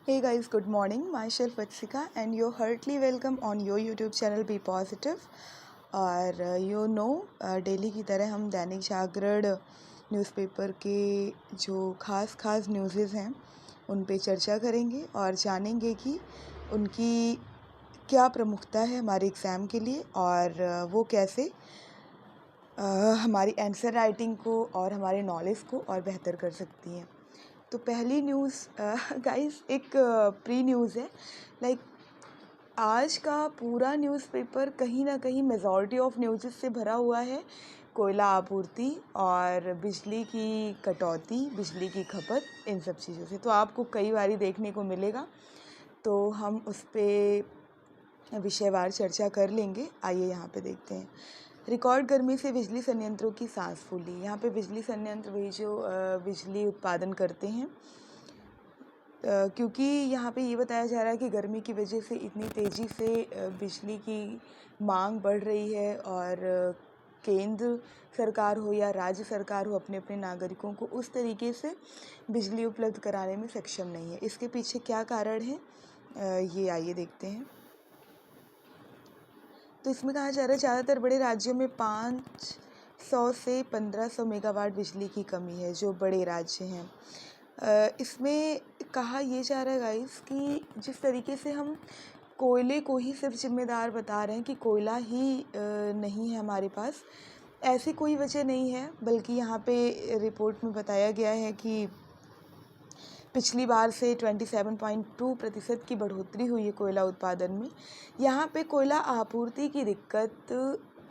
Hey guys, good morning. Myself Vatsika and you're heartily welcome on your YouTube channel Be Positive. और daily की तरह हम Dainik Jagran newspaper के जो ख़ास न्यूज़ेस हैं उन पे चर्चा करेंगे और जानेंगे कि उनकी क्या प्रमुखता है हमारे एग्ज़ाम के लिए और वो कैसे हमारी आंसर राइटिंग को और हमारे नॉलेज को और बेहतर कर सकती हैं। तो पहली न्यूज़ गाइस एक प्री न्यूज़ है। लाइक आज का पूरा न्यूज़पेपर कहीं ना कहीं मेजॉरिटी ऑफ न्यूज़ से भरा हुआ है कोयला आपूर्ति और बिजली की कटौती, बिजली की खपत, इन सब चीज़ों से। तो आपको कई बारी देखने को मिलेगा, तो हम उस पर विषयवार चर्चा कर लेंगे। आइए यहाँ पे देखते हैं। रिकॉर्ड गर्मी से बिजली संयंत्रों की सांस फूली। यहाँ पे बिजली संयंत्र वही जो बिजली उत्पादन करते हैं, क्योंकि यहाँ पे ये बताया जा रहा है कि गर्मी की वजह से इतनी तेज़ी से बिजली की मांग बढ़ रही है और केंद्र सरकार हो या राज्य सरकार हो अपने अपने नागरिकों को उस तरीके से बिजली उपलब्ध कराने में सक्षम नहीं है। इसके पीछे क्या कारण है, ये आइए देखते हैं। तो इसमें कहा जा रहा है ज़्यादातर बड़े राज्यों में 500 से 1500 मेगावाट बिजली की कमी है, जो बड़े राज्य हैं। इसमें कहा ये जा रहा है गाइस कि जिस तरीके से हम कोयले को ही सिर्फ जिम्मेदार बता रहे हैं कि कोयला ही नहीं है हमारे पास, ऐसी कोई वजह नहीं है। बल्कि यहाँ पे रिपोर्ट में बताया गया है कि पिछली बार से 27.2% की बढ़ोतरी हुई है कोयला उत्पादन में। यहाँ पे कोयला आपूर्ति की दिक्कत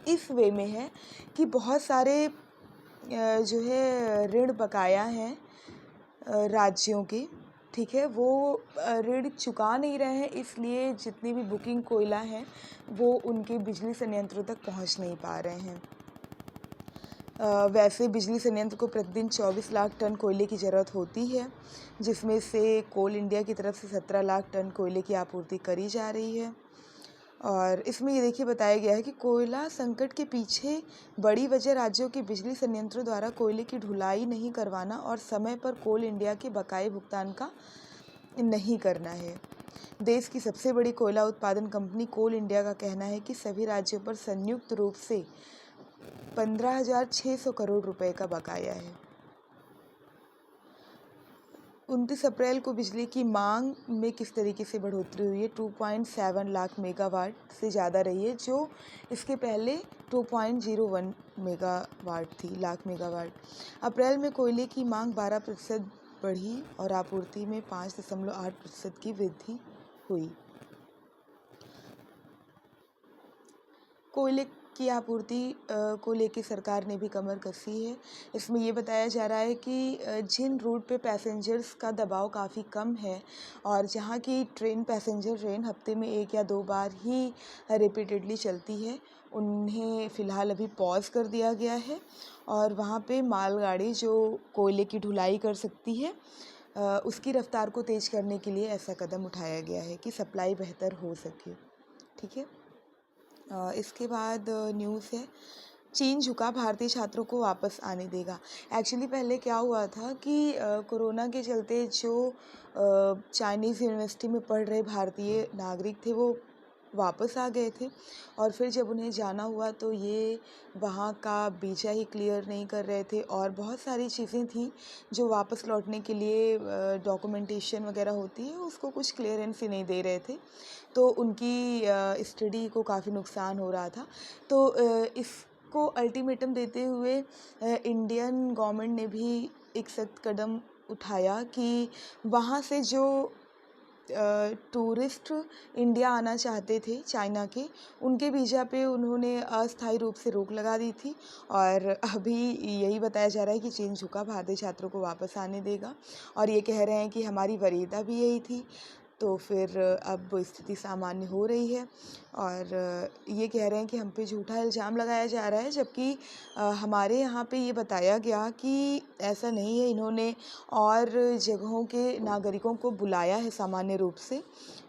इस वे में है कि बहुत सारे जो है ऋण बकाया हैं राज्यों के, ठीक है, वो ऋण चुका नहीं रहे हैं, इसलिए जितनी भी बुकिंग कोयला है वो उनके बिजली संयंत्रों तक पहुंच नहीं पा रहे हैं। वैसे बिजली संयंत्र को प्रतिदिन 24 लाख टन कोयले की ज़रूरत होती है, जिसमें से कोल इंडिया की तरफ से 17 लाख टन कोयले की आपूर्ति करी जा रही है। और इसमें ये देखिए बताया गया है कि कोयला संकट के पीछे बड़ी वजह राज्यों के बिजली संयंत्रों द्वारा कोयले की ढुलाई नहीं करवाना और समय पर कोल इंडिया के बकाये भुगतान का नहीं करना है। देश की सबसे बड़ी कोयला उत्पादन कंपनी कोल इंडिया का कहना है कि सभी राज्यों पर संयुक्त रूप से 15,600 करोड़ रुपए का बकाया है। 29 अप्रैल को बिजली की मांग में किस तरीके से बढ़ोतरी हुई है, 2.7 लाख मेगावाट से ज़्यादा रही है, जो इसके पहले 2.01 मेगावाट थी, लाख मेगावाट। अप्रैल में कोयले की मांग 12% बढ़ी और आपूर्ति में 5.8% की वृद्धि हुई। कोयले की आपूर्ति को लेकर सरकार ने भी कमर कसी है। इसमें ये बताया जा रहा है कि जिन रूट पे पैसेंजर्स का दबाव काफ़ी कम है और जहाँ की पैसेंजर ट्रेन हफ्ते में 1 या 2 बार ही रिपीटेडली चलती है, उन्हें फ़िलहाल अभी पॉज कर दिया गया है और वहाँ पे मालगाड़ी जो कोयले की ढुलाई कर सकती है, उसकी रफ्तार को तेज़ करने के लिए ऐसा कदम उठाया गया है कि सप्लाई बेहतर हो सके, ठीक है। इसके बाद न्यूज़ है, चीन झुका, भारतीय छात्रों को वापस आने देगा। एक्चुअली पहले क्या हुआ था कि कोरोना के चलते जो चाइनीज़ यूनिवर्सिटी में पढ़ रहे भारतीय नागरिक थे वो वापस आ गए थे और फिर जब उन्हें जाना हुआ तो ये वहाँ का वीज़ा ही क्लियर नहीं कर रहे थे और बहुत सारी चीज़ें थी जो वापस लौटने के लिए डॉक्यूमेंटेशन वगैरह होती है, उसको कुछ क्लियरेंस ही नहीं दे रहे थे, तो उनकी स्टडी को काफ़ी नुकसान हो रहा था। तो इसको अल्टीमेटम देते हुए इंडियन गवर्नमेंट ने भी एक सख्त कदम उठाया कि वहाँ से जो टूरिस्ट इंडिया आना चाहते थे चाइना के, उनके वीज़ा पे उन्होंने अस्थायी रूप से रोक लगा दी थी और अभी यही बताया जा रहा है कि चीन झुका, भारतीय छात्रों को वापस आने देगा और ये कह रहे हैं कि हमारी वरीयता भी यही थी। तो फिर अब स्थिति सामान्य हो रही है और ये कह रहे हैं कि हम पे झूठा इल्ज़ाम लगाया जा रहा है, जबकि हमारे यहाँ पे ये बताया गया कि ऐसा नहीं है। इन्होंने और जगहों के नागरिकों को बुलाया है सामान्य रूप से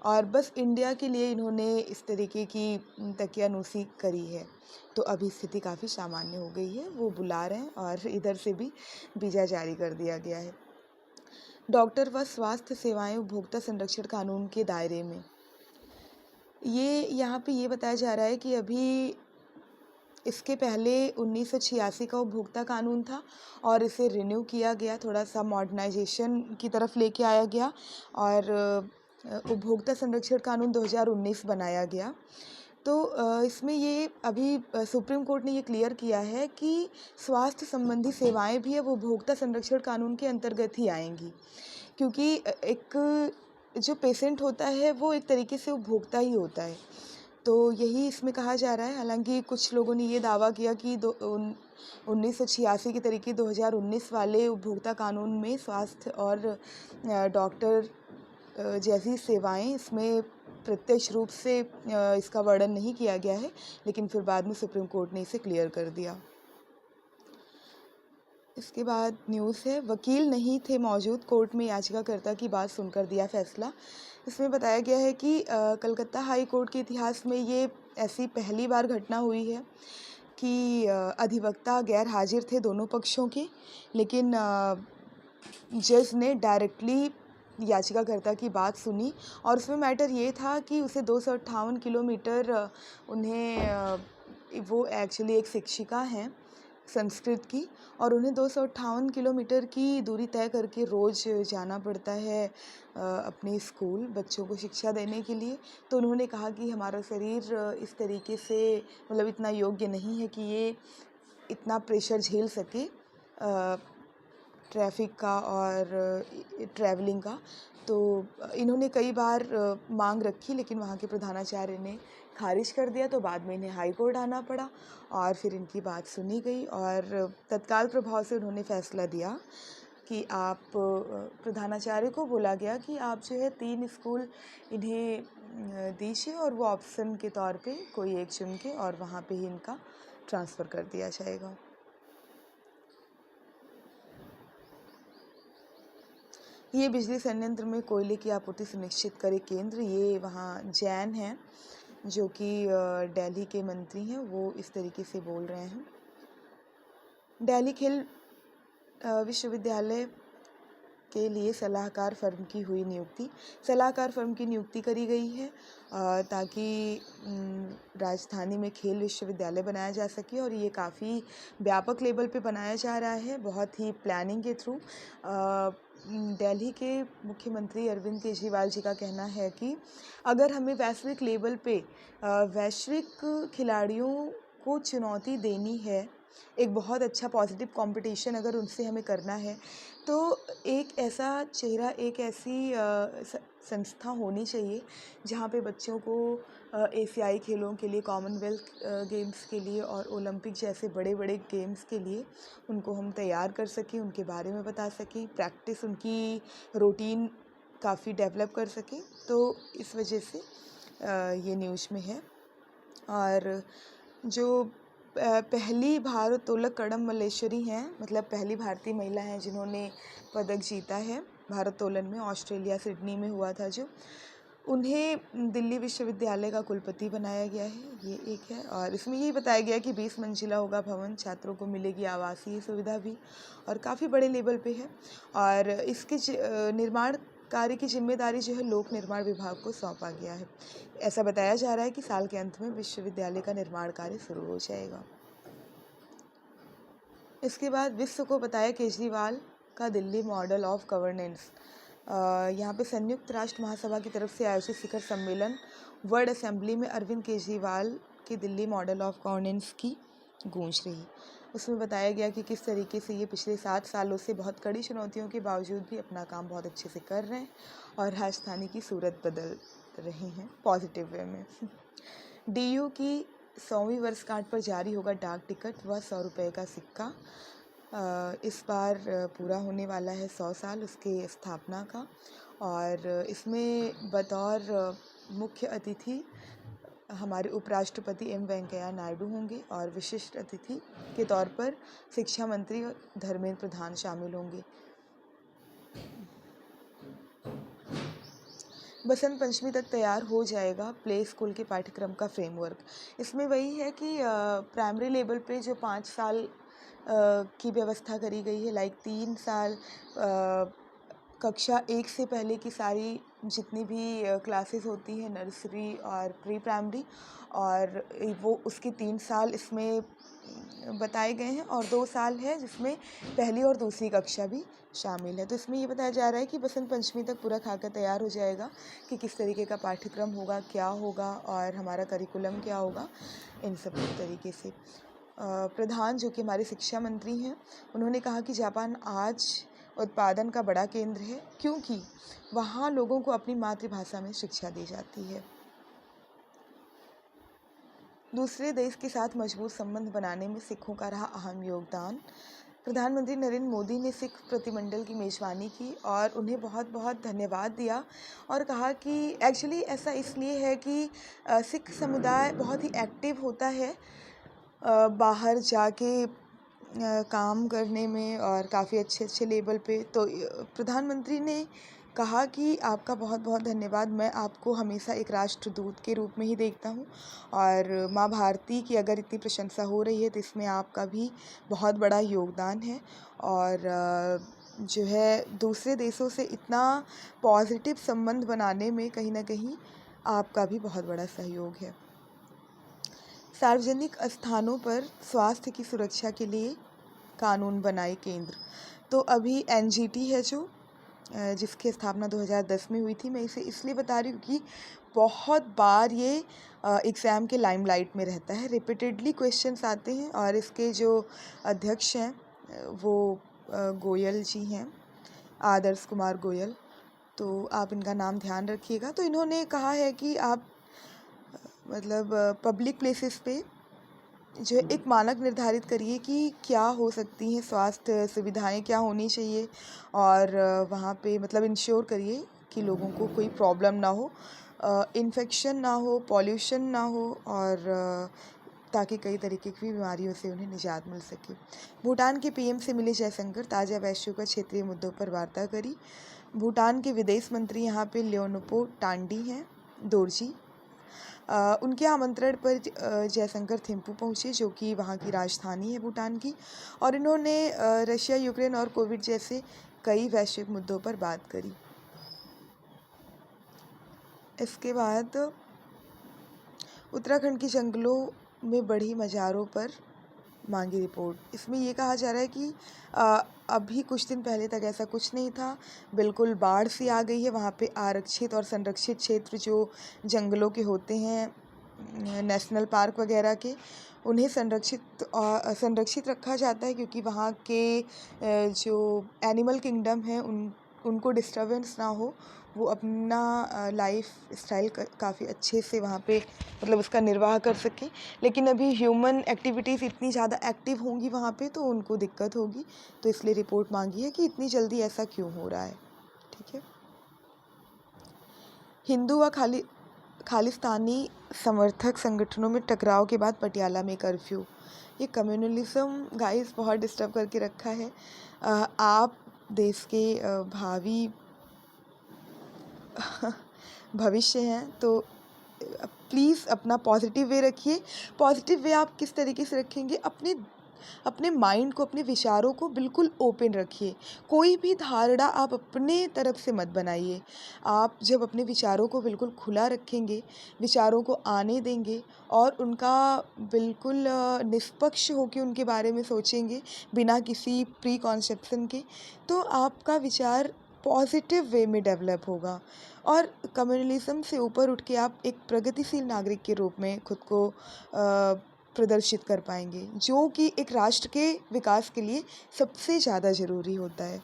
और बस इंडिया के लिए इन्होंने इस तरीके की तकियानुसी करी है। तो अभी स्थिति काफ़ी सामान्य हो गई है, वो बुला रहे हैं और इधर से भी वीज़ा जारी कर दिया गया है। डॉक्टर व स्वास्थ्य सेवाएं उपभोक्ता संरक्षण कानून के दायरे में। ये यहाँ पे ये बताया जा रहा है कि अभी इसके पहले 1986 का उपभोक्ता कानून था और इसे रिन्यू किया गया, थोड़ा सा मॉडर्नाइजेशन की तरफ लेके आया गया और उपभोक्ता संरक्षण कानून 2019 बनाया गया। तो इसमें ये अभी सुप्रीम कोर्ट ने ये क्लियर किया है कि स्वास्थ्य संबंधी सेवाएं भी अब उपभोक्ता संरक्षण कानून के अंतर्गत ही आएंगी, क्योंकि एक जो पेशेंट होता है वो एक तरीके से उपभोक्ता ही होता है। तो यही इसमें कहा जा रहा है। हालांकि कुछ लोगों ने ये दावा किया कि 1986 के तरीके 2019 वाले उपभोक्ता कानून में स्वास्थ्य और डॉक्टर जैसी सेवाएं इसमें प्रत्यक्ष रूप से इसका वर्णन नहीं किया गया है, लेकिन फिर बाद में सुप्रीम कोर्ट ने इसे क्लियर कर दिया। इसके बाद न्यूज़ है, वकील नहीं थे मौजूद, कोर्ट में याचिकाकर्ता की बात सुनकर दिया फैसला। इसमें बताया गया है कि कलकत्ता हाई कोर्ट के इतिहास में ये ऐसी पहली बार घटना हुई है कि अधिवक्ता गैर हाजिर थे दोनों पक्षों के, लेकिन जज ने डायरेक्टली याचिकाकर्ता की बात सुनी और उसमें मैटर ये था कि उसे 258 किलोमीटर उन्हें वो एक्चुअली एक शिक्षिका हैं संस्कृत की और उन्हें 258 किलोमीटर की दूरी तय करके रोज़ जाना पड़ता है अपने स्कूल बच्चों को शिक्षा देने के लिए। तो उन्होंने कहा कि हमारा शरीर इस तरीके से मतलब इतना योग्य नहीं है कि ये इतना प्रेशर झेल सके ट्रैफिक का और ट्रैवलिंग का। तो इन्होंने कई बार मांग रखी, लेकिन वहाँ के प्रधानाचार्य ने खारिज कर दिया, तो बाद में इन्हें हाई कोर्ट आना पड़ा और फिर इनकी बात सुनी गई और तत्काल प्रभाव से उन्होंने फैसला दिया कि आप प्रधानाचार्य को बोला गया कि आप जो है 3 स्कूल इन्हें दीजिए और वो ऑप्शन के तौर पे कोई एक चुन के और वहाँ पे ही इनका ट्रांसफ़र कर दिया जाएगा। ये बिजली संयंत्र में कोयले की आपूर्ति सुनिश्चित करे केंद्र, ये वहाँ जैन हैं जो कि दिल्ली के मंत्री हैं, वो इस तरीके से बोल रहे हैं। दिल्ली खेल विश्वविद्यालय के लिए सलाहकार फर्म की हुई नियुक्ति। सलाहकार फर्म की नियुक्ति करी गई है ताकि राजधानी में खेल विश्वविद्यालय बनाया जा सके और ये काफ़ी व्यापक लेवल पे बनाया जा रहा है, बहुत ही प्लानिंग के थ्रू। दिल्ली के मुख्यमंत्री अरविंद केजरीवाल जी का कहना है कि अगर हमें वैश्विक लेवल पे वैश्विक खिलाड़ियों को चुनौती देनी है, एक बहुत अच्छा पॉजिटिव कंपटीशन अगर उनसे हमें करना है, तो एक ऐसा चेहरा, एक ऐसी संस्था होनी चाहिए जहाँ पे बच्चों को एशियाई खेलों के लिए, कॉमनवेल्थ गेम्स के लिए और ओलंपिक जैसे बड़े बड़े गेम्स के लिए उनको हम तैयार कर सकें, उनके बारे में बता सकें, प्रैक्टिस उनकी रूटीन काफ़ी डेवलप कर सकें। तो इस वजह से ये न्यूज़ में है। और जो पहली भारोत्तोलक कड़म मल्लेश्वरी हैं, मतलब पहली भारतीय महिला हैं जिन्होंने पदक जीता है भारोत्तोलन में, ऑस्ट्रेलिया सिडनी में हुआ था जो, उन्हें दिल्ली विश्वविद्यालय का कुलपति बनाया गया है, ये एक है। और इसमें यही बताया गया कि 20 मंजिला होगा भवन, छात्रों को मिलेगी आवासीय सुविधा भी और काफ़ी बड़े लेवल पे है। और इसके निर्माण कार्य की जिम्मेदारी जो है लोक निर्माण विभाग को सौंपा गया है। ऐसा बताया जा रहा है कि साल के अंत में विश्वविद्यालय का निर्माण कार्य शुरू हो जाएगा। इसके बाद विश्व को बताया केजरीवाल का दिल्ली मॉडल ऑफ गवर्नेंस। यहाँ पे संयुक्त राष्ट्र महासभा की तरफ से आयोजित शिखर सम्मेलन वर्ल्ड असेंबली में अरविंद केजरीवाल की दिल्ली मॉडल ऑफ गवर्नेंस की गूंज रही। उसमें बताया गया कि किस तरीके से ये पिछले 7 सालों से बहुत कड़ी चुनौतियों के बावजूद भी अपना काम बहुत अच्छे से कर रहे हैं और राजधानी की सूरत बदल रहे हैं पॉजिटिव वे में। DU की 100वीं वर्षगांठ पर जारी होगा डाक टिकट व 100 रुपये का सिक्का। इस बार पूरा होने वाला है 100 साल उसके स्थापना का और इसमें बतौर मुख्य अतिथि हमारे उपराष्ट्रपति M वेंकैया नायडू होंगे और विशिष्ट अतिथि के तौर पर शिक्षा मंत्री धर्मेंद्र प्रधान शामिल होंगे। बसंत पंचमी तक तैयार हो जाएगा प्ले स्कूल के पाठ्यक्रम का फ्रेमवर्क। इसमें वही है कि प्राइमरी लेवल पे जो 5 साल की व्यवस्था करी गई है, लाइक 3 साल कक्षा 1 से पहले की सारी जितनी भी क्लासेस होती हैं, नर्सरी और प्री प्राइमरी, और वो उसके 3 साल इसमें बताए गए हैं और 2 साल है जिसमें पहली और दूसरी कक्षा भी शामिल है। तो इसमें ये बताया जा रहा है कि बसंत पंचमी तक पूरा खाका तैयार हो जाएगा कि किस तरीके का पाठ्यक्रम होगा, क्या होगा और हमारा करिकुलम क्या होगा, इन सब तरीके से। प्रधान जो कि हमारे शिक्षा मंत्री हैं, उन्होंने कहा कि जापान आज उत्पादन का बड़ा केंद्र है क्योंकि वहाँ लोगों को अपनी मातृभाषा में शिक्षा दी जाती है। दूसरे देश के साथ मजबूत संबंध बनाने में सिखों का रहा अहम योगदान। प्रधानमंत्री नरेंद्र मोदी ने सिख प्रतिमंडल की मेज़बानी की और उन्हें बहुत बहुत धन्यवाद दिया और कहा कि एक्चुअली ऐसा इसलिए है कि सिख समुदाय बहुत ही एक्टिव होता है बाहर जाके काम करने में और काफ़ी अच्छे अच्छे लेवल पे। तो प्रधानमंत्री ने कहा कि आपका बहुत बहुत धन्यवाद, मैं आपको हमेशा एक राष्ट्रदूत के रूप में ही देखता हूँ और माँ भारती की अगर इतनी प्रशंसा हो रही है तो इसमें आपका भी बहुत बड़ा योगदान है और जो है दूसरे देशों से इतना पॉजिटिव संबंध बनाने में कहीं ना कहीं आपका भी बहुत बड़ा सहयोग है। सार्वजनिक स्थानों पर स्वास्थ्य की सुरक्षा के लिए कानून बनाए केंद्र। तो अभी एनजीटी है जो जिसकी स्थापना 2010 में हुई थी। मैं इसे इसलिए बता रही हूँ कि बहुत बार ये एग्ज़ाम के लाइमलाइट में रहता है, रिपीटेडली क्वेश्चंस आते हैं और इसके जो अध्यक्ष हैं वो गोयल जी हैं, आदर्श कुमार गोयल। तो आप इनका नाम ध्यान रखिएगा। तो इन्होंने कहा है कि आप मतलब पब्लिक प्लेसेस पे जो है एक मानक निर्धारित करिए कि क्या हो सकती हैं स्वास्थ्य सुविधाएं, क्या होनी चाहिए और वहाँ पे मतलब इंश्योर करिए कि लोगों को कोई प्रॉब्लम ना हो, इन्फेक्शन ना हो, पॉल्यूशन ना हो और ताकि कई तरीके की बीमारियों से उन्हें निजात मिल सके। भूटान के पीएम से मिले जयशंकर, ताज़ा वैश्विक और क्षेत्रीय मुद्दों पर वार्ता करी। भूटान के विदेश मंत्री यहाँ पे ल्योनपो टांडी हैं दोरजी। उनके आमंत्रण पर जयशंकर थिम्पू पहुँचे जो कि वहाँ की राजधानी है भूटान की, और इन्होंने रशिया, यूक्रेन और कोविड जैसे कई वैश्विक मुद्दों पर बात करी। इसके बाद उत्तराखंड के जंगलों में बढ़ी मज़ारों पर मांगी रिपोर्ट। इसमें ये कहा जा रहा है कि अभी कुछ दिन पहले तक ऐसा कुछ नहीं था, बिल्कुल बाढ़ सी आ गई है। वहाँ पे आरक्षित और संरक्षित क्षेत्र जो जंगलों के होते हैं, नेशनल पार्क वगैरह के, उन्हें संरक्षित रखा जाता है क्योंकि वहाँ के जो एनिमल किंगडम है उनको डिस्टर्बेंस ना हो, वो अपना लाइफ स्टाइल काफ़ी अच्छे से वहाँ पे मतलब उसका निर्वाह कर सकें। लेकिन अभी ह्यूमन एक्टिविटीज़ इतनी ज़्यादा एक्टिव होंगी वहाँ पे तो उनको दिक्कत होगी, तो इसलिए रिपोर्ट मांगी है कि इतनी जल्दी ऐसा क्यों हो रहा है। ठीक है। हिंदू व खालिस्तानी समर्थक संगठनों में टकराव के बाद पटियाला में कर्फ्यू। ये कम्युनलिज्म गाइस बहुत डिस्टर्ब करके रखा है। आप देश के भावी भविष्य हैं तो प्लीज़ अपना पॉजिटिव वे रखिए। पॉजिटिव वे आप किस तरीके से रखेंगे, अपने माइंड को, अपने विचारों को बिल्कुल ओपन रखिए। कोई भी धारणा आप अपने तरफ से मत बनाइए। आप जब अपने विचारों को बिल्कुल खुला रखेंगे, विचारों को आने देंगे और उनका बिल्कुल निष्पक्ष होकर उनके बारे में सोचेंगे बिना किसी प्री कॉन्सेप्शन के, तो आपका विचार पॉजिटिव वे में डेवलप होगा और कम्युनलिज्म से ऊपर उठ के आप एक प्रगतिशील नागरिक के रूप में खुद को प्रदर्शित कर पाएंगे, जो कि एक राष्ट्र के विकास के लिए सबसे ज़्यादा ज़रूरी होता है।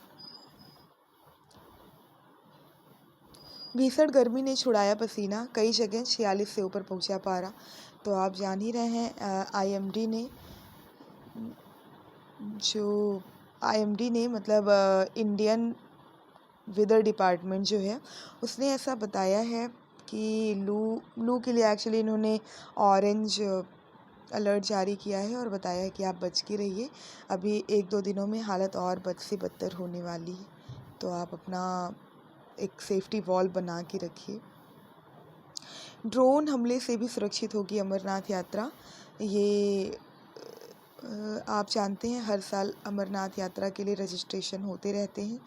भीषण गर्मी ने छुड़ाया पसीना, कई जगह 46 से ऊपर पहुंचा पारा। तो आप जान ही रहे हैं आईएमडी ने मतलब इंडियन वेदर डिपार्टमेंट जो है उसने ऐसा बताया है कि लू के लिए एक्चुअली इन्होंने ऑरेंज अलर्ट जारी किया है और बताया है कि आप बच के रहिए, अभी 1-2 दिनों में हालत और बद से बदतर होने वाली है, तो आप अपना एक सेफ्टी वॉल बना के रखिए। ड्रोन हमले से भी सुरक्षित होगी अमरनाथ यात्रा, ये आप जानते हैं हर साल अमरनाथ यात्रा के लिए रजिस्ट्रेशन होते रहते हैं,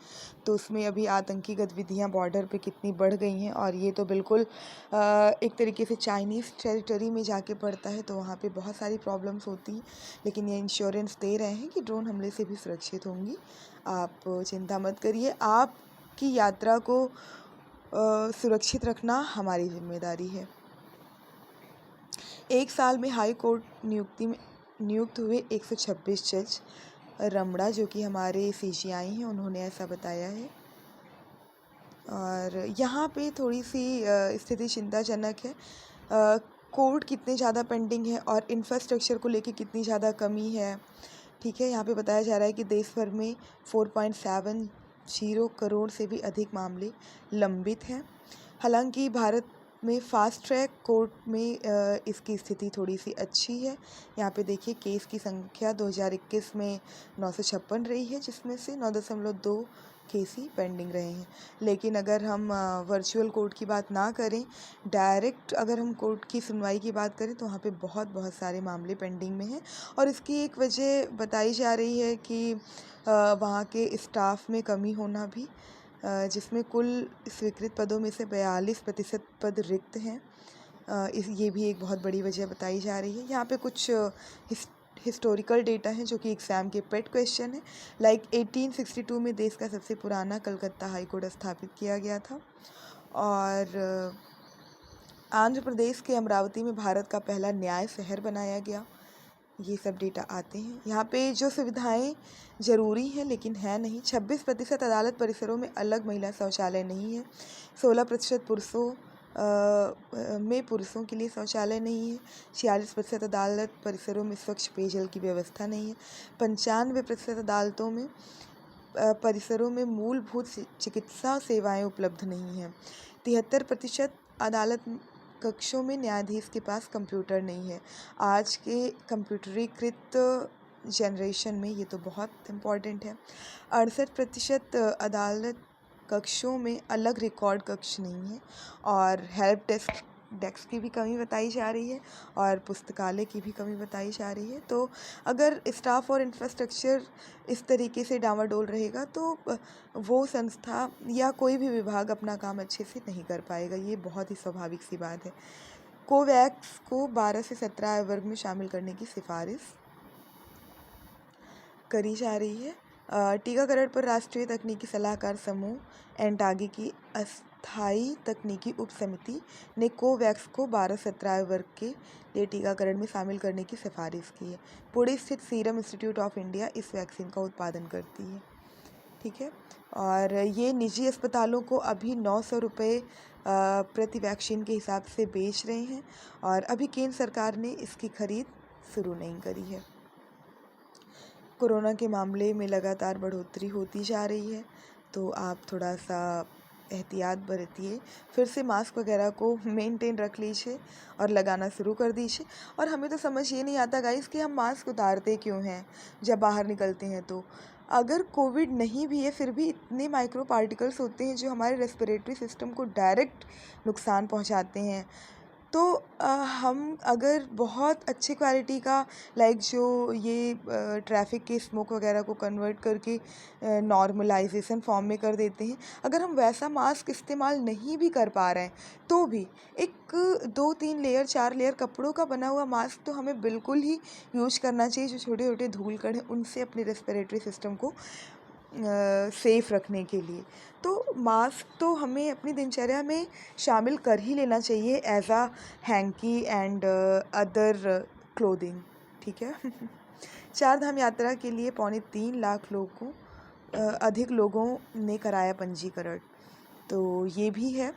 तो उसमें अभी आतंकी गतिविधियां बॉर्डर पे कितनी बढ़ गई हैं, और ये तो बिल्कुल एक तरीके से चाइनीज़ टेरिटरी में जाके पड़ता है, तो वहाँ पे बहुत सारी प्रॉब्लम्स होती हैं। लेकिन ये इंश्योरेंस दे रहे हैं कि ड्रोन हमले से भी सुरक्षित होंगी, आप चिंता मत करिए। आपकी यात्रा को सुरक्षित रखना हमारी जिम्मेदारी है। एक साल में हाई कोर्ट नियुक्त हुए 126 जज, रमड़ा जो कि हमारे सीजीआई हैं, उन्होंने ऐसा बताया है। और यहाँ पे थोड़ी सी स्थिति चिंताजनक है। कोर्ट कितने ज़्यादा पेंडिंग है और इंफ्रास्ट्रक्चर को लेके कितनी ज़्यादा कमी है। ठीक है, यहाँ पे बताया जा रहा है कि देश भर में 4.70 करोड़ से भी अधिक मामले लंबित हैं। हालांकि भारत में फास्ट ट्रैक कोर्ट में इसकी स्थिति थोड़ी सी अच्छी है। यहाँ पे देखिए केस की संख्या 2021 में 956 रही है, जिसमें से 9.2 केस ही पेंडिंग रहे हैं। लेकिन अगर हम वर्चुअल कोर्ट की बात ना करें, डायरेक्ट अगर हम कोर्ट की सुनवाई की बात करें, तो वहाँ पे बहुत सारे मामले पेंडिंग में हैं। और इसकी एक वजह बताई जा रही है कि वहाँ के स्टाफ में कमी होना भी, जिसमें कुल स्वीकृत पदों में से 42% पद रिक्त हैं। ये भी एक बहुत बड़ी वजह बताई जा रही है। यहाँ पे कुछ हिस्टोरिकल डेटा है जो कि एग्ज़ाम के पेट क्वेश्चन है। लाइक 1862 में देश का सबसे पुराना कलकत्ता हाई कोर्ट स्थापित किया गया था, और आंध्र प्रदेश के अमरावती में भारत का पहला न्याय शहर बनाया गया। ये सब डेटा आते हैं। यहाँ पे जो सुविधाएं ज़रूरी हैं लेकिन है नहीं, 26% अदालत परिसरों में अलग महिला शौचालय नहीं है, 16% पुरुषों के लिए शौचालय नहीं है, 46% अदालत परिसरों में स्वच्छ पेयजल की व्यवस्था नहीं है, 95% अदालतों में परिसरों में मूलभूत चिकित्सा सेवाएं उपलब्ध नहीं हैं, 73% अदालत कक्षों में न्यायाधीश के पास कंप्यूटर नहीं है। आज के कंप्यूटरीकृत जनरेशन में ये तो बहुत इम्पॉर्टेंट है। 68% अदालत कक्षों में अलग रिकॉर्ड कक्ष नहीं है, और हेल्प डेस्क की भी कमी बताई जा रही है, और पुस्तकालय की भी कमी बताई जा रही है। तो अगर स्टाफ और इंफ्रास्ट्रक्चर इस तरीके से डामाडोल रहेगा, तो वो संस्था या कोई भी विभाग अपना काम अच्छे से नहीं कर पाएगा। ये बहुत ही स्वाभाविक सी बात है। कोवैक्स को 12 से 17 आयु वर्ग में शामिल करने की सिफारिश करी जा रही है। टीकाकरण पर राष्ट्रीय तकनीकी सलाहकार समूह एनटागी की अस्थायी तकनीकी उप समिति ने कोवैक्स को 12-17 आयु वर्ग के लिए टीकाकरण में शामिल करने की सिफारिश की है। पुणे स्थित सीरम इंस्टीट्यूट ऑफ इंडिया इस वैक्सीन का उत्पादन करती है। ठीक है, और ये निजी अस्पतालों को अभी 900 रुपये प्रति वैक्सीन के हिसाब से बेच रहे हैं, और अभी केंद्र सरकार ने इसकी खरीद शुरू नहीं करी है। कोरोना के मामले में लगातार बढ़ोतरी होती जा रही है, तो आप थोड़ा सा एहतियात बरतिए। फिर से मास्क वगैरह को मेंटेन रख लीजिए और लगाना शुरू कर दीजिए। और हमें तो समझ ये नहीं आता गाइस कि हम मास्क उतारते क्यों हैं जब बाहर निकलते हैं। तो अगर कोविड नहीं भी है, फिर भी इतने माइक्रो पार्टिकल्स होते हैं जो हमारे रेस्पिरेटरी सिस्टम को डायरेक्ट नुकसान पहुंचाते हैं। तो हम अगर बहुत अच्छी क्वालिटी का, लाइक जो ये ट्रैफिक के स्मोक वगैरह को कन्वर्ट करके नॉर्मलाइजेशन फॉर्म में कर देते हैं, अगर हम वैसा मास्क इस्तेमाल नहीं भी कर पा रहे हैं, तो भी एक 2-3 लेयर 4 लेयर कपड़ों का बना हुआ मास्क तो हमें बिल्कुल ही यूज करना चाहिए, जो छोटे छोटे धूल कण हैं उनसे अपने रेस्पिरेटरी सिस्टम को सेफ़ रखने के लिए। तो मास्क तो हमें अपनी दिनचर्या में शामिल कर ही लेना चाहिए as a hanky and other clothing. ठीक है। चार धाम यात्रा के लिए 3.25 लाख लोगों अधिक लोगों ने कराया पंजीकरण। तो ये भी है,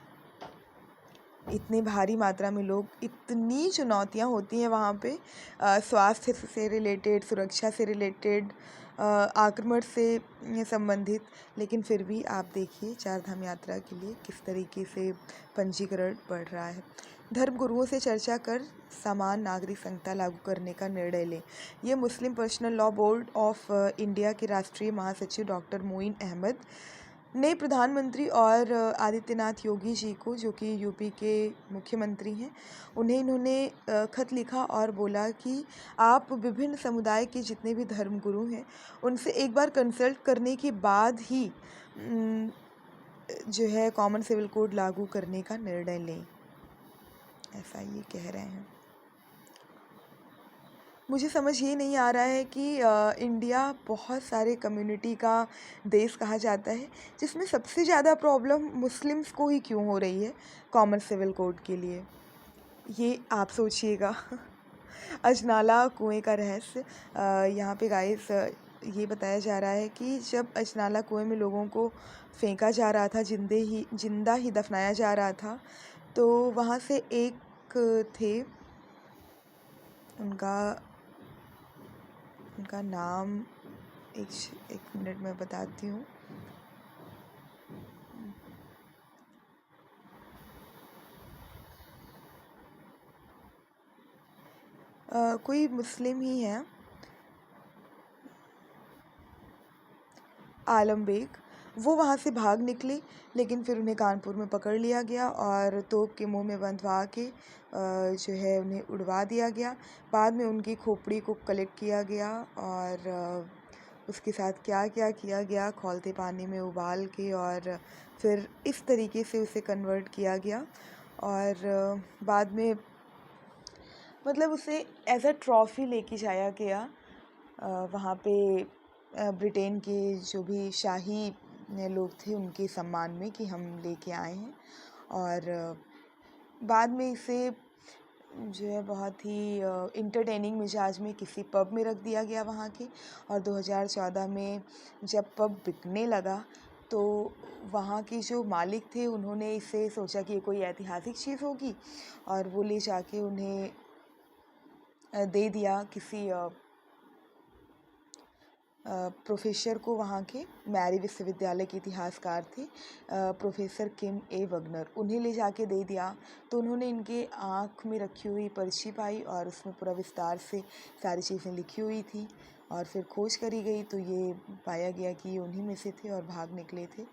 इतनी भारी मात्रा में लोग, इतनी चुनौतियां होती हैं वहाँ पे, स्वास्थ्य से रिलेटेड, सुरक्षा से रिलेटेड, आक्रमण से संबंधित, लेकिन फिर भी आप देखिए चार धाम यात्रा के लिए किस तरीके से पंजीकरण बढ़ रहा है। धर्म गुरुओं से चर्चा कर समान नागरिक संहिता लागू करने का निर्णय लें। ये Muslim personal law board of India के राष्ट्रीय महासचिव डॉक्टर मोइन अहमद नए प्रधानमंत्री और आदित्यनाथ योगी जी को, जो कि यूपी के मुख्यमंत्री हैं, उन्हें इन्होंने खत लिखा और बोला कि आप विभिन्न समुदाय के जितने भी धर्मगुरु हैं उनसे एक बार कंसल्ट करने के बाद ही जो है कॉमन सिविल कोड लागू करने का निर्णय लें, ऐसा ये कह रहे हैं। मुझे समझ ये नहीं आ रहा है कि इंडिया बहुत सारे कम्युनिटी का देश कहा जाता है, जिसमें सबसे ज़्यादा प्रॉब्लम मुस्लिम्स को ही क्यों हो रही है कॉमन सिविल कोड के लिए, ये आप सोचिएगा। अजनाला कुएं का रहस्य। यहाँ पे गाइस ये बताया जा रहा है कि जब अजनाला कुएं में लोगों को फेंका जा रहा था, जिंदा ही दफनाया जा रहा था, तो वहाँ से एक थे, उनका नाम एक मिनट में बताती हूँ। कोई मुस्लिम ही है, आलम बेग। वो वहाँ से भाग निकले, लेकिन फिर उन्हें कानपुर में पकड़ लिया गया और तोप के मुंह में बंधवा के जो है उन्हें उड़वा दिया गया। बाद में उनकी खोपड़ी को कलेक्ट किया गया और उसके साथ क्या क्या किया गया, खौलते पानी में उबाल के, और फिर इस तरीके से उसे कन्वर्ट किया गया और बाद में मतलब उसे एज अ ट्रॉफ़ी लेके जाया गया वहाँ पे ब्रिटेन के जो भी शाही लोग थे उनके सम्मान में कि हम लेके आए हैं। और बाद में इसे जो है बहुत ही इंटरटेनिंग मिजाज में किसी पब में रख दिया गया वहाँ के, और 2014 में जब पब बिकने लगा तो वहाँ के जो मालिक थे उन्होंने इसे सोचा कि ये कोई ऐतिहासिक चीज़ होगी और वो ले जाके उन्हें दे दिया किसी प्रोफेसर को। वहाँ के मैरी विश्वविद्यालय के इतिहासकार थे प्रोफेसर किम ए वगनर, उन्हें ले जाके दे दिया। तो उन्होंने इनके आँख में रखी हुई पर्ची पाई और उसमें पूरा विस्तार से सारी चीज़ें लिखी हुई थी और फिर खोज करी गई तो ये पाया गया कि ये उन्हीं में से थे और भाग निकले थे।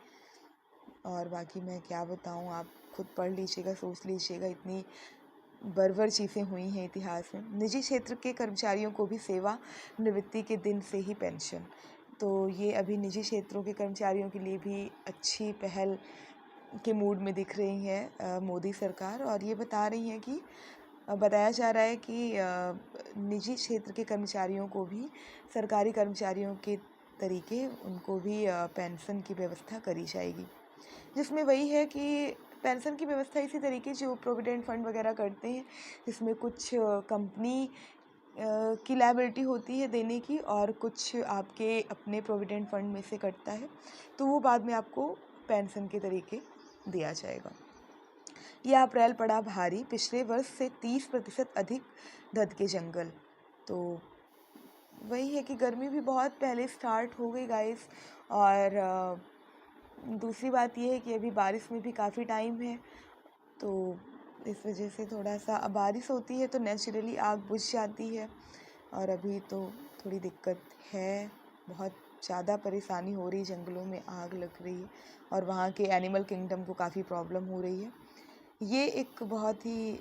और बाकी मैं क्या बताऊँ, आप खुद पढ़ लीजिएगा, सोच लीजिएगा, इतनी बर्बर चीज़ें हुई हैं इतिहास में। निजी क्षेत्र के कर्मचारियों को भी सेवा निवृत्ति के दिन से ही पेंशन, तो ये अभी निजी क्षेत्रों के कर्मचारियों के लिए भी अच्छी पहल के मूड में दिख रही है मोदी सरकार। और ये बता रही हैं कि बताया जा रहा है कि निजी क्षेत्र के कर्मचारियों को भी सरकारी कर्मचारियों के तरीके उनको भी पेंशन की व्यवस्था करी जाएगी, जिसमें वही है कि पेंशन की व्यवस्था इसी तरीके जो प्रोविडेंट फंड वगैरह करते हैं, जिसमें कुछ कंपनी की लायबिलिटी होती है देने की और कुछ आपके अपने प्रोविडेंट फंड में से कटता है, तो वो बाद में आपको पेंशन के तरीके दिया जाएगा। यह अप्रैल पड़ा भारी, पिछले वर्ष से 30% अधिक धधके जंगल। तो वही है कि गर्मी भी बहुत पहले स्टार्ट हो गई गाइस। और दूसरी बात यह है कि अभी बारिश में भी काफ़ी टाइम है, तो इस वजह से थोड़ा सा बारिश होती है तो नेचुरली आग बुझ जाती है और अभी तो थोड़ी दिक्कत है, बहुत ज़्यादा परेशानी हो रही, जंगलों में आग लग रही है और वहाँ के एनिमल किंगडम को काफ़ी प्रॉब्लम हो रही है। ये एक बहुत ही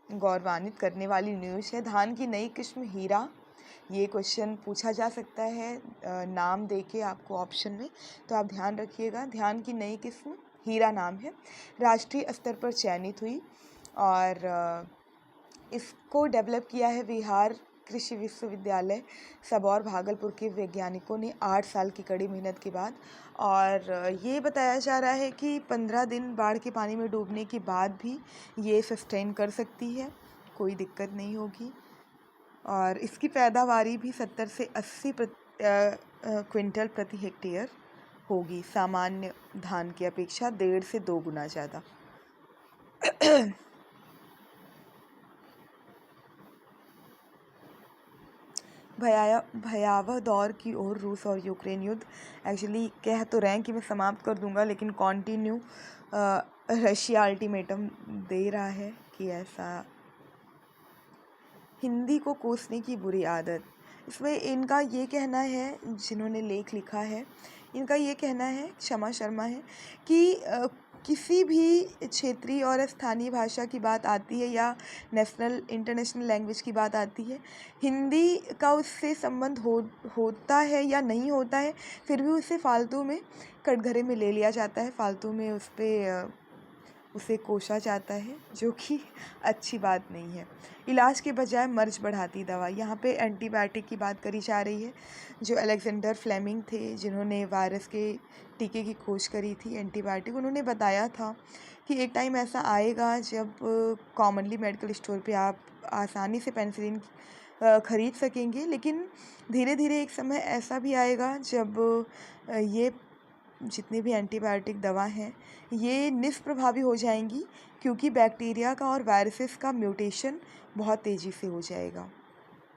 गौरवान्वित करने वाली न्यूज़ है। धान की नई किस्म हीरा, ये क्वेश्चन पूछा जा सकता है नाम देके आपको ऑप्शन में, तो आप ध्यान रखिएगा। धान की नई किस्म हीरा नाम है, राष्ट्रीय स्तर पर चयनित हुई और इसको डेवलप किया है बिहार कृषि विश्वविद्यालय सबौर भागलपुर के वैज्ञानिकों ने 8 साल की कड़ी मेहनत के बाद। और ये बताया जा रहा है कि 15 दिन बाढ़ के पानी में डूबने के बाद भी ये सस्टेन कर सकती है, कोई दिक्कत नहीं होगी। और इसकी पैदावारी भी 70 से 80 क्विंटल प्रति हेक्टेयर होगी, सामान्य धान की अपेक्षा 1.5 से 2 गुना ज़्यादा। भयावह दौर की ओर रूस और यूक्रेन युद्ध। एक्चुअली कह तो रहे हैं कि मैं समाप्त कर दूंगा, लेकिन कॉन्टिन्यू रशिया अल्टीमेटम दे रहा है कि ऐसा। हिंदी को कोसने की बुरी आदत, इसमें इनका ये कहना है, जिन्होंने लेख लिखा है, इनका ये कहना है, क्षमा शर्मा है, कि किसी भी क्षेत्रीय और स्थानीय भाषा की बात आती है या नेशनल इंटरनेशनल लैंग्वेज की बात आती है, हिंदी का उससे संबंध होता है या नहीं होता है, फिर भी उसे फालतू में कटघरे में ले लिया जाता है, फालतू में उसे कोसा जाता है, जो कि अच्छी बात नहीं है। इलाज के बजाय मर्ज बढ़ाती दवा, यहाँ पे एंटीबायोटिक की बात करी जा रही है। जो अलेक्जेंडर फ्लेमिंग थे, जिन्होंने वायरस के टीके की खोज करी थी, एंटीबायोटिक, उन्होंने बताया था कि एक टाइम ऐसा आएगा जब कॉमनली मेडिकल स्टोर पे आप आसानी से पेनिसिलिन ख़रीद सकेंगे, लेकिन धीरे धीरे एक समय ऐसा भी आएगा जब ये जितनी भी एंटीबायोटिक दवा हैं ये निष्प्रभावी हो जाएंगी, क्योंकि बैक्टीरिया का और वायरसेस का म्यूटेशन बहुत तेज़ी से हो जाएगा।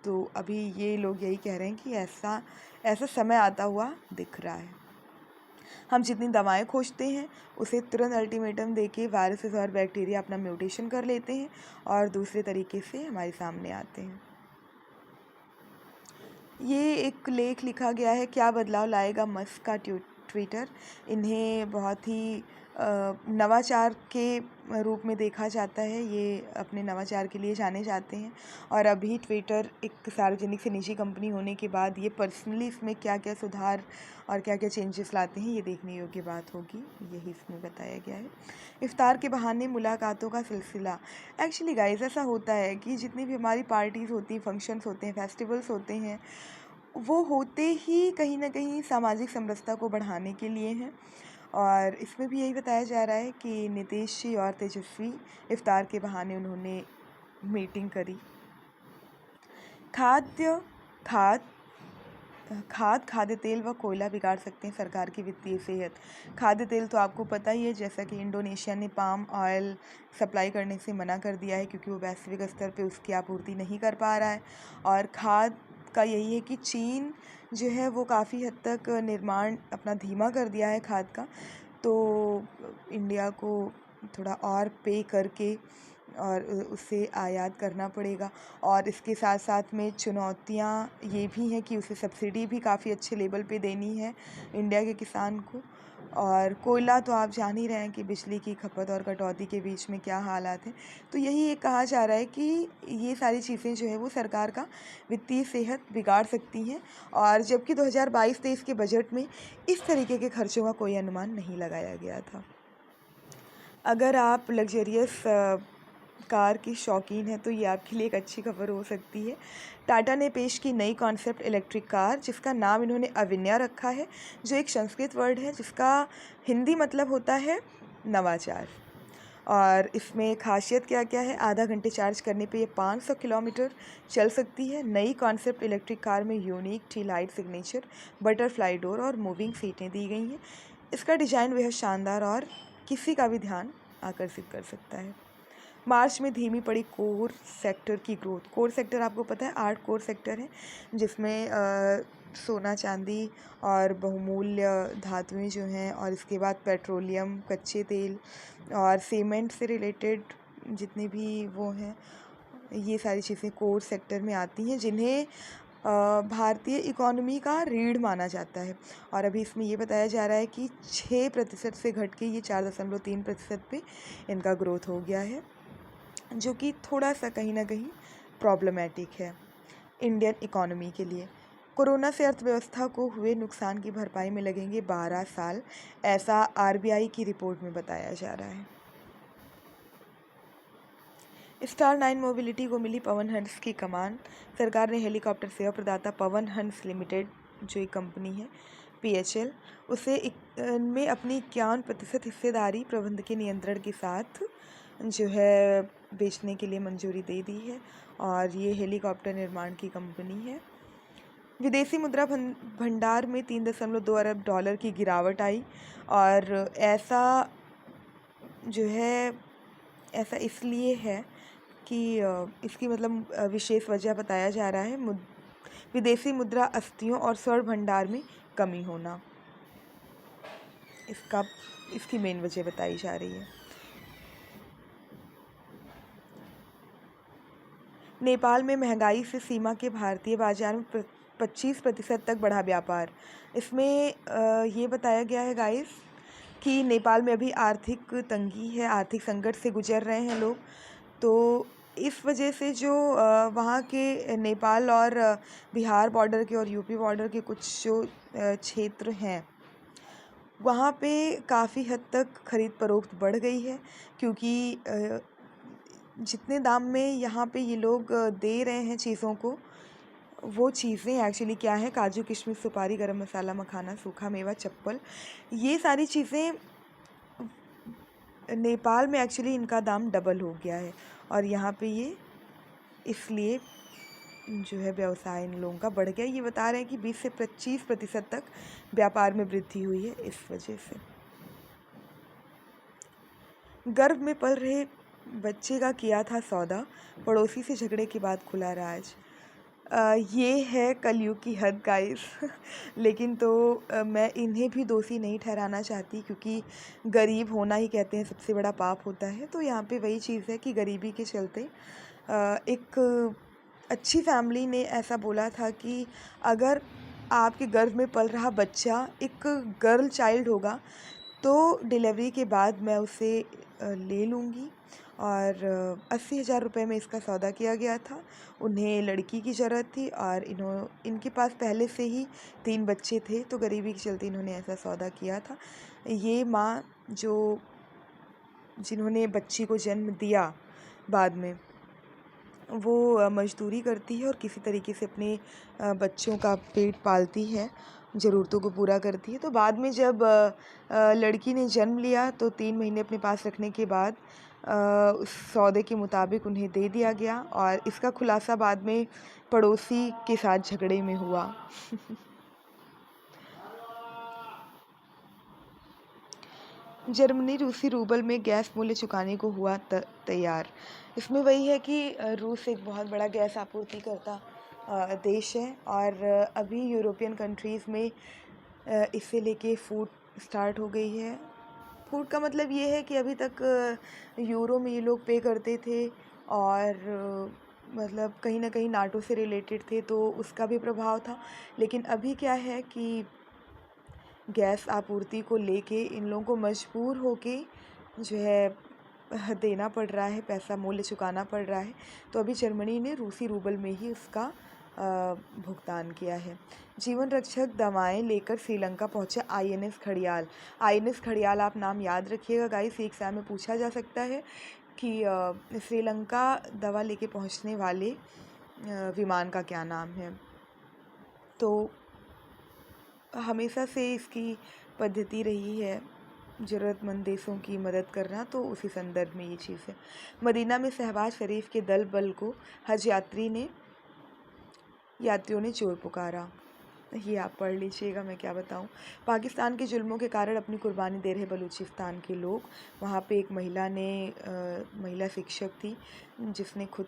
तो अभी ये लोग यही कह रहे हैं कि ऐसा समय आता हुआ दिख रहा है। हम जितनी दवाएं खोजते हैं उसे तुरंत अल्टीमेटम देके वायरसेस और बैक्टीरिया अपना म्यूटेशन कर लेते हैं और दूसरे तरीके से हमारे सामने आते हैं। ये एक लेख लिखा गया है, क्या बदलाव लाएगा मस्क का ट्विटर। इन्हें बहुत ही नवाचार के रूप में देखा जाता है, ये अपने नवाचार के लिए जाने जाते हैं, और अभी ट्विटर एक सार्वजनिक से निजी कंपनी होने के बाद ये पर्सनली इसमें क्या क्या सुधार और क्या क्या चेंजेस लाते हैं, ये देखने योग्य बात होगी, यही इसमें बताया गया है। इफ्तार के बहाने मुलाकातों का सिलसिला। एक्चुअली गाइस ऐसा होता है कि जितनी भी हमारी पार्टीज़ होती हैं, फंक्शंस होते हैं, फेस्टिवल्स होते हैं, वो होते ही कहीं ना कहीं सामाजिक समरसता को बढ़ाने के लिए हैं। और इसमें भी यही बताया जा रहा है कि नीतीश जी और तेजस्वी इफ्तार के बहाने उन्होंने मीटिंग करी। खाद्य तेल व कोयला बिगाड़ सकते हैं सरकार की वित्तीय सेहत। खाद्य तेल तो आपको पता ही है, जैसा कि इंडोनेशिया ने पाम ऑयल सप्लाई करने से मना कर दिया है क्योंकि वो वैश्विक स्तर पे उसकी आपूर्ति नहीं कर पा रहा है। और खाद का यही है कि चीन जो है वो काफ़ी हद तक निर्माण अपना धीमा कर दिया है खाद का, तो इंडिया को थोड़ा और पे करके और उसे आयात करना पड़ेगा। और इसके साथ साथ में चुनौतियाँ ये भी हैं कि उसे सब्सिडी भी काफ़ी अच्छे लेवल पे देनी है इंडिया के किसान को। और कोयला तो आप जान ही रहे हैं कि बिजली की खपत और कटौती के बीच में क्या हालात हैं। तो यही एक कहा जा रहा है कि ये सारी चीज़ें जो है वो सरकार का वित्तीय सेहत बिगाड़ सकती हैं, और जबकि 2022-23 के बजट में इस तरीके के खर्चों का कोई अनुमान नहीं लगाया गया था। अगर आप लग्जरियस कार की शौकीन है तो ये आपके लिए एक अच्छी खबर हो सकती है। टाटा ने पेश की नई कॉन्सेप्ट इलेक्ट्रिक कार, जिसका नाम इन्होंने अविन्या रखा है, जो एक संस्कृत वर्ड है जिसका हिंदी मतलब होता है नवाचार। और इसमें खासियत क्या क्या है, आधा घंटे चार्ज करने पे ये 500 किलोमीटर चल सकती है। नई कॉन्सेप्ट इलेक्ट्रिक कार में unique T light signature, butterfly door और मूविंग सीटें दी गई हैं। इसका डिज़ाइन बेहद शानदार और किसी का भी ध्यान आकर्षित कर सकता है। मार्च में धीमी पड़ी कोर सेक्टर की ग्रोथ। कोर सेक्टर आपको पता है 8 कोर सेक्टर हैं, जिसमें सोना चांदी और बहुमूल्य धातुएं जो हैं, और इसके बाद पेट्रोलियम, कच्चे तेल और सीमेंट से रिलेटेड जितने भी वो हैं, ये सारी चीज़ें कोर सेक्टर में आती हैं, जिन्हें भारतीय इकोनॉमी का रीढ़ माना जाता है। और अभी इसमें ये बताया जा रहा है कि 6% से घट के ये 4.3% पे इनका ग्रोथ हो गया है, जो कि थोड़ा सा कहीं ना कहीं प्रॉब्लमेटिक है इंडियन इकोनॉमी के लिए। कोरोना से अर्थव्यवस्था को हुए नुकसान की भरपाई में लगेंगे 12 साल, ऐसा आरबीआई की रिपोर्ट में बताया जा रहा है। स्टार 9 मोबिलिटी को मिली पवन हंस की कमान। सरकार ने हेलीकॉप्टर सेवा प्रदाता पवन हंस लिमिटेड, जो एक कंपनी है PHL, उसे में अपनी 51% हिस्सेदारी प्रबंध के नियंत्रण के साथ जो है बेचने के लिए मंजूरी दे दी है, और ये हेलीकॉप्टर निर्माण की कंपनी है। विदेशी मुद्रा भंडार में 3.2 अरब डॉलर की गिरावट आई, और ऐसा जो है ऐसा इसलिए है कि इसकी मतलब विशेष वजह बताया जा रहा है विदेशी मुद्रा अस्थियों और स्वर्ण भंडार में कमी होना, इसकी मेन वजह बताई जा रही है। नेपाल में महंगाई से सीमा के भारतीय बाजार में 25% तक बढ़ा व्यापार। इसमें ये बताया गया है गाइस कि नेपाल में अभी आर्थिक तंगी है, आर्थिक संकट से गुजर रहे हैं लोग। तो इस वजह से जो वहाँ के नेपाल और बिहार बॉर्डर के और यूपी बॉर्डर के कुछ जो क्षेत्र हैं, वहाँ पे काफ़ी हद तक ख़रीद फ़रोख्त बढ़ गई है, क्योंकि जितने दाम में यहाँ पे ये लोग दे रहे हैं चीज़ों को, वो चीज़ें एक्चुअली क्या है, काजू किशमिश सुपारी गरम मसाला मखाना सूखा मेवा चप्पल, ये सारी चीज़ें नेपाल में एक्चुअली इनका दाम डबल हो गया है। और यहाँ पे ये इसलिए जो है व्यवसाय इन लोगों का बढ़ गया। ये बता रहे हैं कि 20 से 25% तक व्यापार में वृद्धि हुई है इस वजह से। गर्भ में पल रहे बच्चे का किया था सौदा, पड़ोसी से झगड़े के बाद खुला राज। ये है कलयुग की हद गाइस। लेकिन तो मैं इन्हें भी दोषी नहीं ठहराना चाहती, क्योंकि गरीब होना ही कहते हैं सबसे बड़ा पाप होता है। तो यहाँ पे वही चीज़ है कि गरीबी के चलते एक अच्छी फैमिली ने ऐसा बोला था कि अगर आपके गर्भ में पल रहा बच्चा एक गर्ल चाइल्ड होगा तो डिलीवरी के बाद मैं उसे ले लूँगी। और 80,000 रुपये में इसका सौदा किया गया था। उन्हें लड़की की ज़रूरत थी और इनके पास पहले से ही 3 बच्चे थे, तो गरीबी के चलते इन्होंने ऐसा सौदा किया था। ये माँ जिन्होंने बच्ची को जन्म दिया बाद में, वो मज़दूरी करती है और किसी तरीके से अपने बच्चों का पेट पालती है, ज़रूरतों को पूरा करती है। तो बाद में जब लड़की ने जन्म लिया तो 3 महीने अपने पास रखने के बाद उस सौदे के मुताबिक उन्हें दे दिया गया, और इसका खुलासा बाद में पड़ोसी के साथ झगड़े में हुआ। जर्मनी रूसी रूबल में गैस मूल्य चुकाने को हुआ तैयार। इसमें वही है कि रूस एक बहुत बड़ा गैस आपूर्तिकर्ता देश है, और अभी यूरोपियन कंट्रीज़ में इससे लेके फूड स्टार्ट हो गई है। फूड का मतलब ये है कि अभी तक यूरो में ये लोग पे करते थे, और मतलब कहीं ना कहीं नाटो से रिलेटेड थे, तो उसका भी प्रभाव था। लेकिन अभी क्या है कि गैस आपूर्ति को लेके इन लोगों को मजबूर होके जो है देना पड़ रहा है, पैसा मूल्य चुकाना पड़ रहा है। तो अभी जर्मनी ने रूसी रूबल में ही उसका भुगतान किया है। जीवन रक्षक दवाएं लेकर श्रीलंका पहुंचे आईएनएस खड़ियाल। आईएनएस खड़ियाल आप नाम याद रखिएगा गाइस, एग्जाम में पूछा जा सकता है कि श्रीलंका दवा लेके पहुंचने वाले विमान का क्या नाम है। तो हमेशा से इसकी पद्धति रही है ज़रूरतमंद देशों की मदद करना, तो उसी संदर्भ में ये चीज़ है। मदीना में शहबाज शरीफ के दल बल को हज यात्रियों ने चोर पुकारा। ये आप पढ़ लीजिएगा, मैं क्या बताऊं। पाकिस्तान के जुल्मों के कारण अपनी कुर्बानी दे रहे बलूचिस्तान के लोग। वहाँ पे एक महिला शिक्षक थी जिसने खुद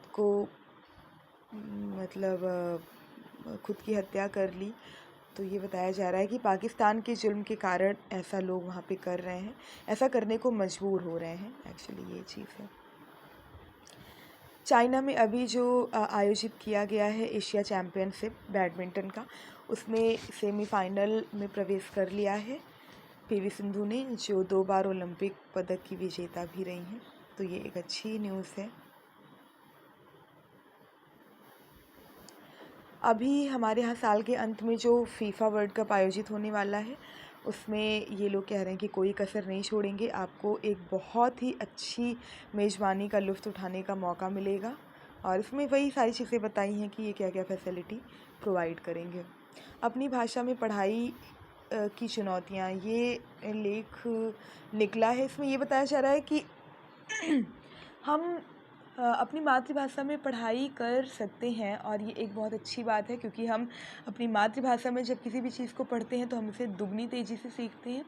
की हत्या कर ली। तो ये बताया जा रहा है कि पाकिस्तान के जुल्म के कारण ऐसा लोग वहाँ पे कर रहे हैं, ऐसा करने को मजबूर हो रहे हैं, एक्चुअली ये चीज़ है। चाइना में अभी जो आयोजित किया गया है एशिया चैम्पियनशिप बैडमिंटन का, उसमें सेमीफाइनल में प्रवेश कर लिया है पीवी सिंधु ने, जो 2 बार ओलंपिक पदक की विजेता भी रही हैं। तो ये एक अच्छी न्यूज़ है। अभी हमारे यहाँ साल के अंत में जो फीफा वर्ल्ड कप आयोजित होने वाला है, उसमें ये लोग कह रहे हैं कि कोई कसर नहीं छोड़ेंगे, आपको एक बहुत ही अच्छी मेज़बानी का लुत्फ़ उठाने का मौका मिलेगा। और इसमें वही सारी चीज़ें बताई हैं कि ये क्या क्या फैसिलिटी प्रोवाइड करेंगे। अपनी भाषा में पढ़ाई की चुनौतियाँ, ये लेख निकला है। इसमें ये बताया जा रहा है कि हम अपनी मातृभाषा में पढ़ाई कर सकते हैं, और ये एक बहुत अच्छी बात है, क्योंकि हम अपनी मातृभाषा में जब किसी भी चीज़ को पढ़ते हैं तो हम इसे दुगनी तेज़ी से सीखते हैं।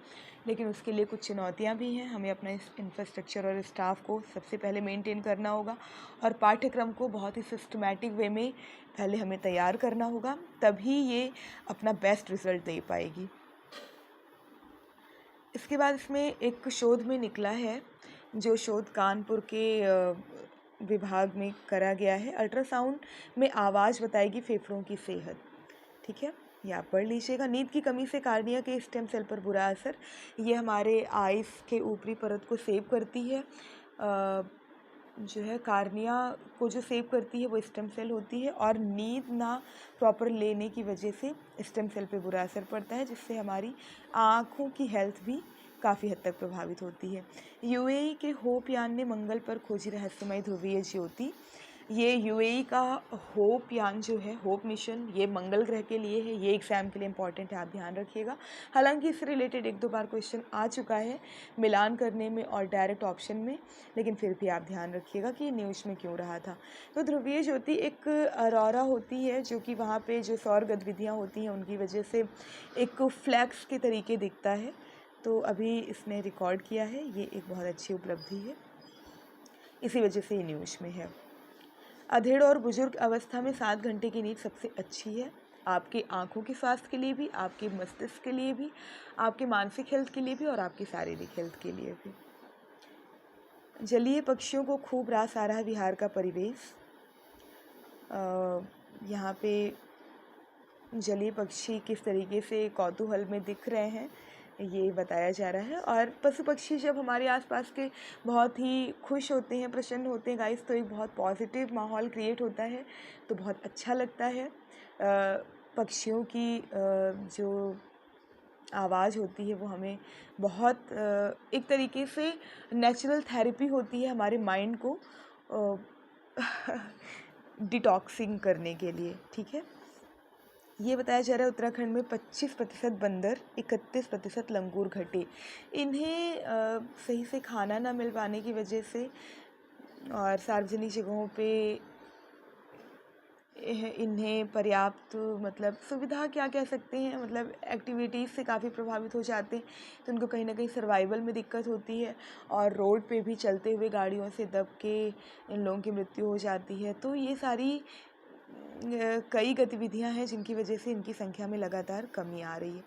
लेकिन उसके लिए कुछ चुनौतियाँ भी हैं। हमें अपना इस इंफ्रास्ट्रक्चर और स्टाफ को सबसे पहले मेंटेन करना होगा, और पाठ्यक्रम को बहुत ही सिस्टमैटिक वे में पहले हमें तैयार करना होगा, तभी ये अपना बेस्ट रिज़ल्ट दे पाएगी। इसके बाद इसमें एक शोध में निकला है, जो शोध कानपुर के विभाग में करा गया है। अल्ट्रासाउंड में आवाज़ बताएगी फेफड़ों की सेहत। ठीक है, ये आप पढ़ लीजिएगा। नींद की कमी से कार्निया के स्टेम सेल पर बुरा असर, ये हमारे आइस के ऊपरी परत को सेव करती है। जो है कार्निया को जो सेव करती है वो स्टेम सेल होती है, और नींद ना प्रॉपर लेने की वजह से स्टेम सेल पे बुरा असर पड़ता है, जिससे हमारी आँखों की हेल्थ भी काफ़ी हद तक प्रभावित होती है। यूएई के होप यान ने मंगल पर खोजी रहस्यमय ध्रुवीय ज्योति। ये यूएई का होप यान जो है, होप मिशन, ये मंगल ग्रह के लिए है। ये एग्ज़ाम के लिए इम्पॉर्टेंट है, आप ध्यान रखिएगा। हालांकि इससे रिलेटेड 1-2 बार क्वेश्चन आ चुका है मिलान करने में और डायरेक्ट ऑप्शन में, लेकिन फिर भी आप ध्यान रखिएगा कि ये न्यूज़ में क्यों रहा था। तो ध्रुवीय ज्योति एक अरोरा होती है जो कि वहाँ पे जो सौर गतिविधियाँ होती हैं उनकी वजह से एक फ्लैक्स के तरीके दिखता है। तो अभी इसने रिकॉर्ड किया है, ये एक बहुत अच्छी उपलब्धि है, इसी वजह से ये न्यूज़ में है। अधेड़ और बुजुर्ग अवस्था में 7 घंटे की नींद सबसे अच्छी है, आपके आँखों के स्वास्थ्य के लिए भी, आपके मस्तिष्क के लिए भी, आपके मानसिक हेल्थ के लिए भी और आपकी शारीरिक हेल्थ के लिए भी। जलीय पक्षियों को खूब रास आ रहा विहार का परिवेश। यहाँ पे जलीय पक्षी किस तरीके से कौतूहल में दिख रहे हैं ये बताया जा रहा है। और पशु पक्षी जब हमारे आसपास के बहुत ही खुश होते हैं, प्रसन्न होते हैं गाइस, तो एक बहुत पॉजिटिव माहौल क्रिएट होता है, तो बहुत अच्छा लगता है। पक्षियों की जो आवाज़ होती है वो हमें बहुत एक तरीके से नेचुरल थेरेपी होती है हमारे माइंड को डिटॉक्सिंग करने के लिए, ठीक है। ये बताया जा रहा है उत्तराखंड में 25% बंदर, 31% लंगूर घटे। इन्हें सही से खाना ना मिल पाने की वजह से और सार्वजनिक जगहों पे इन्हें पर्याप्त मतलब सुविधा क्या कह सकते हैं, मतलब एक्टिविटीज़ से काफ़ी प्रभावित हो जाते हैं, तो उनको कहीं ना कहीं सर्वाइवल में दिक्कत होती है, और रोड पे भी चलते हुए गाड़ियों से दब के इन लोगों की मृत्यु हो जाती है। तो ये सारी कई गतिविधियां हैं जिनकी वजह से इनकी संख्या में लगातार कमी आ रही है।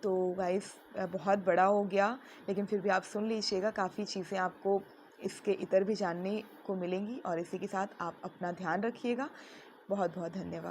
तो गाइस बहुत बड़ा हो गया, लेकिन फिर भी आप सुन लीजिएगा, काफ़ी चीज़ें आपको इसके इतर भी जानने को मिलेंगी। और इसी के साथ आप अपना ध्यान रखिएगा। बहुत बहुत धन्यवाद।